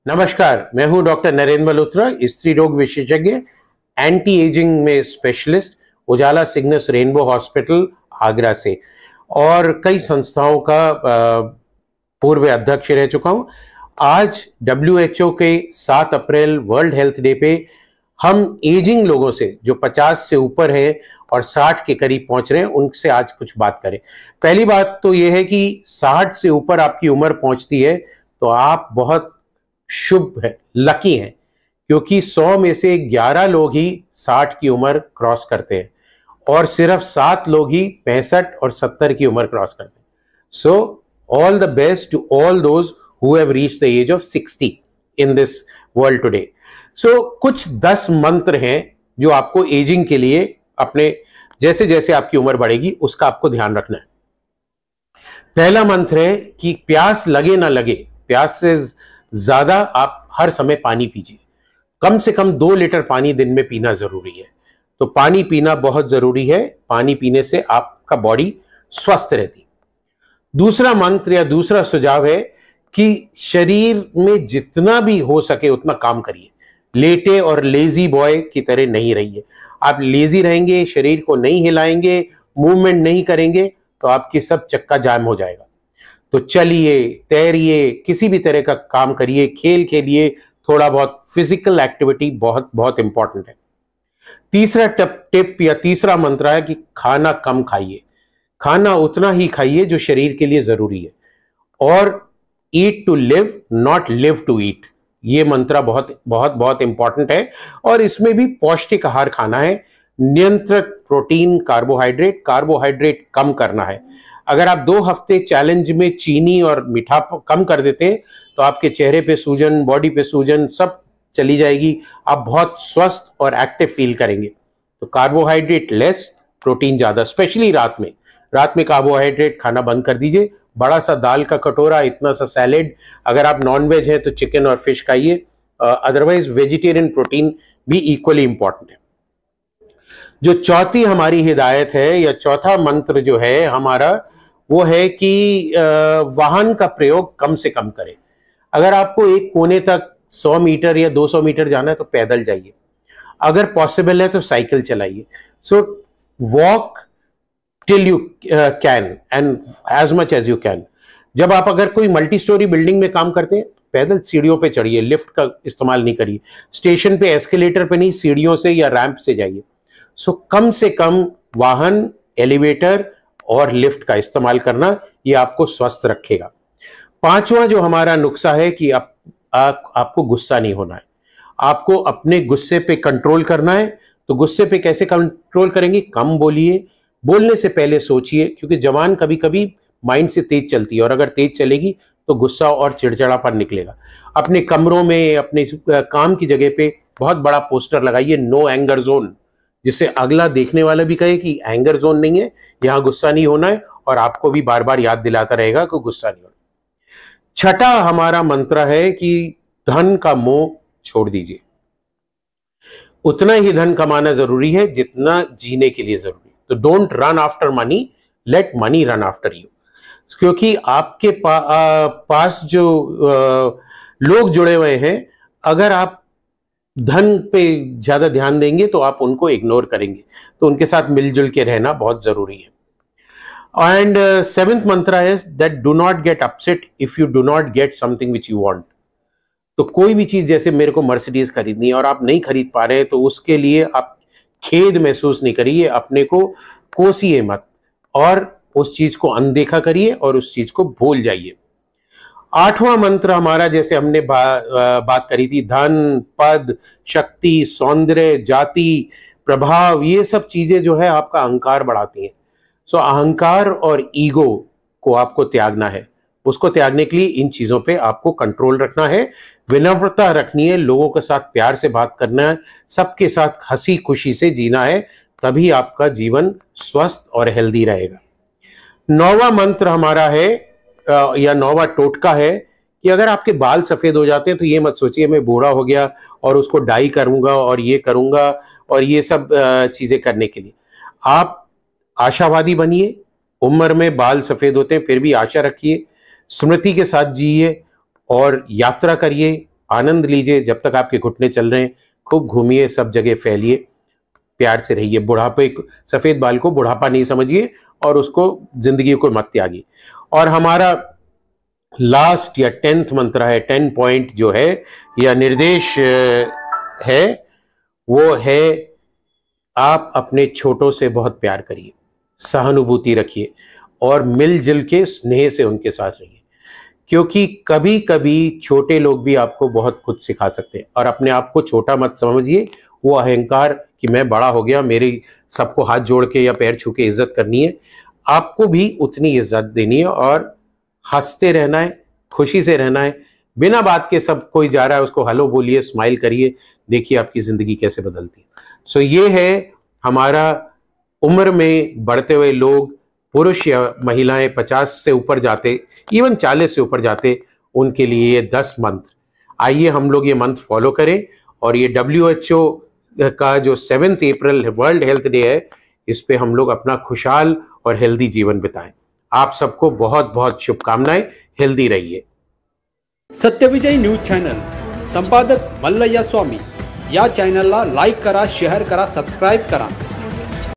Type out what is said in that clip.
नमस्कार, मैं हूं डॉक्टर नरेंद्र मल्होत्रा, स्त्री रोग विशेषज्ञ, एंटी एजिंग में स्पेशलिस्ट, उजाला सिग्नस रेनबो हॉस्पिटल आगरा से और कई संस्थाओं का पूर्व अध्यक्ष रह चुका हूं। आज WHO के 7 अप्रैल वर्ल्ड हेल्थ डे पे हम एजिंग लोगों से जो 50 से ऊपर है और 60 के करीब पहुंच रहे हैं उनसे आज कुछ बात करें। पहली बात तो यह है कि 60 से ऊपर आपकी उम्र पहुंचती है तो आप बहुत शुभ है, लकी हैं, क्योंकि 100 में से 11 लोग ही 60 की उम्र क्रॉस करते हैं और सिर्फ 7 लोग ही 65 और 70 की उम्र क्रॉस करते हैं। So all the best to all those who have reached the age of 60 in this world today. So कुछ 10 मंत्र हैं जो आपको एजिंग के लिए अपने जैसे जैसे आपकी उम्र बढ़ेगी उसका आपको ध्यान रखना है। पहला मंत्र है कि प्यास लगे ना लगे, प्यास से ज्यादा आप हर समय पानी पीजिए। कम से कम 2 लीटर पानी दिन में पीना जरूरी है। तो पानी पीना बहुत जरूरी है। पानी पीने से आपका बॉडी स्वस्थ रहती। दूसरा मंत्र या दूसरा सुझाव है कि शरीर में जितना भी हो सके उतना काम करिए। लेटे और लेजी बॉय की तरह नहीं रहिए। आप लेजी रहेंगे, शरीर को नहीं हिलाएंगे, मूवमेंट नहीं करेंगे तो आपकी सब चक्का जाम हो जाएगा। तो चलिए, तैरिए, किसी भी तरह का काम करिए, खेल खेलिए, थोड़ा बहुत फिजिकल एक्टिविटी बहुत बहुत इंपॉर्टेंट है। तीसरा टिप या तीसरा मंत्र है कि खाना कम खाइए। खाना उतना ही खाइए जो शरीर के लिए जरूरी है और eat to live, not live to eat. ये मंत्र बहुत बहुत बहुत इंपॉर्टेंट है और इसमें भी पौष्टिक आहार खाना है। नियंत्रित प्रोटीन, कार्बोहाइड्रेट कम करना है। अगर आप 2 हफ्ते चैलेंज में चीनी और मीठा कम कर देते हैं तो आपके चेहरे पे सूजन, बॉडी पे सूजन सब चली जाएगी। आप बहुत स्वस्थ और एक्टिव फील करेंगे। तो कार्बोहाइड्रेट लेस, प्रोटीन ज्यादा, स्पेशली रात में। रात में कार्बोहाइड्रेट खाना बंद कर दीजिए। बड़ा सा दाल का कटोरा, इतना सा सैलेड। अगर आप नॉन वेज हैं तो चिकन और फिश खाइए। अदरवाइज वेजिटेरियन प्रोटीन भी इक्वली इंपॉर्टेंट है। जो चौथी हमारी हिदायत है या चौथा मंत्र जो है हमारा, वो है कि वाहन का प्रयोग कम से कम करें। अगर आपको एक कोने तक 100 मीटर या 200 मीटर जाना है तो पैदल जाइए। अगर पॉसिबल है तो साइकिल चलाइए। So walk till you can and as much as you can. जब आप अगर कोई मल्टी स्टोरी बिल्डिंग में काम करते हैं, पैदल सीढ़ियों पे चढ़िए, लिफ्ट का इस्तेमाल नहीं करिए। स्टेशन पे एस्केलेटर पे नहीं, सीढ़ियों से या रैंप से जाइए। सो कम से कम वाहन, एलिवेटर और लिफ्ट का इस्तेमाल करना, ये आपको स्वस्थ रखेगा। पांचवा जो हमारा नुस्खा है कि आपको गुस्सा नहीं होना है। आपको अपने गुस्से पे कंट्रोल करना है। तो गुस्से पे कैसे कंट्रोल करेंगे? कम बोलिए, बोलने से पहले सोचिए, क्योंकि जबान कभी कभी माइंड से तेज चलती है और अगर तेज चलेगी तो गुस्सा और चिड़चिड़ापन निकलेगा। अपने कमरों में, अपने काम की जगह पे बहुत बड़ा पोस्टर लगाइए, नो एंगर जोन, जिससे अगला देखने वाला भी कहे कि एंगर जोन नहीं है, यहां गुस्सा नहीं होना है, और आपको भी बार बार याद दिलाता रहेगा कि गुस्सा नहीं होना। छठा हमारा मंत्र है कि धन का मोह छोड़ दीजिए। उतना ही धन कमाना जरूरी है जितना जीने के लिए जरूरी है। तो don't run after money, late money run after you. क्योंकि आपके पास जो लोग जुड़े हुए हैं, अगर आप धन पे ज्यादा ध्यान देंगे तो आप उनको इग्नोर करेंगे। तो उनके साथ मिलजुल के रहना बहुत जरूरी है। एंड 7th मंत्र है that do not get upset if you do not get something which you want. तो कोई भी चीज, जैसे मेरे को मर्सिडीज खरीदनी है और आप नहीं खरीद पा रहे तो उसके लिए आप खेद महसूस नहीं करिए, अपने को कोसिए मत और उस चीज को अनदेखा करिए और उस चीज को भूल जाइए। 8वां मंत्र हमारा, जैसे हमने बात करी थी, धन, पद, शक्ति, सौंदर्य, जाति, प्रभाव, ये सब चीजें जो है आपका अहंकार बढ़ाती हैं। सो अहंकार और ईगो को आपको त्यागना है। उसको त्यागने के लिए इन चीजों पे आपको कंट्रोल रखना है, विनम्रता रखनी है, लोगों के साथ प्यार से बात करना है, सबके साथ हंसी खुशी से जीना है, तभी आपका जीवन स्वस्थ और हेल्दी रहेगा। 9वां मंत्र हमारा है या 9वां टोटका है कि अगर आपके बाल सफेद हो जाते हैं तो ये मत सोचिए मैं बूढ़ा हो गया और उसको डाई करूंगा और ये करूंगा और ये सब चीजें करने के लिए। आप आशावादी बनिए। उम्र में बाल सफेद होते हैं फिर भी आशा रखिए, स्मृति के साथ जिए और यात्रा करिए, आनंद लीजिए जब तक आपके घुटने चल रहे हैं, खूब घूमिए, सब जगह फैलिए, प्यार से रहिए। बुढ़ापे, सफेद बाल को बुढ़ापा नहीं समझिए और उसको जिंदगी को मत त्यागिए। और हमारा लास्ट या 10th मंत्र है, 10 पॉइंट जो है या निर्देश है, वो है आप अपने छोटों से बहुत प्यार करिए, सहानुभूति रखिए और मिलजुल के स्नेह से उनके साथ रहिए, क्योंकि कभी कभी छोटे लोग भी आपको बहुत कुछ सिखा सकते हैं। और अपने आप को छोटा मत समझिए, वो अहंकार कि मैं बड़ा हो गया, मेरी सबको हाथ जोड़ के या पैर छू के इज्जत करनी है, आपको भी उतनी इज्जत देनी है और हंसते रहना है, खुशी से रहना है, बिना बात के। सब कोई जा रहा है उसको हेलो बोलिए, स्माइल करिए, देखिए आपकी जिंदगी कैसे बदलती है। सो ये है हमारा उम्र में बढ़ते हुए लोग, पुरुष या महिलाएं 50 से ऊपर जाते, इवन 40 से ऊपर जाते, उनके लिए ये 10 मंत्र। आइए हम लोग ये मंत्र फॉलो करें और ये WHO का जो 7 अप्रैल वर्ल्ड हेल्थ डे है, इस पे हम लोग अपना खुशहाल और हेल्दी जीवन बिताएं। आप सबको बहुत बहुत शुभकामनाएं, हेल्दी रहिए। सत्यविजय न्यूज चॅनल संपादक मल्लय्या स्वामी या चॅनलला लाईक करा, शेअर करा, सबस्क्राईब करा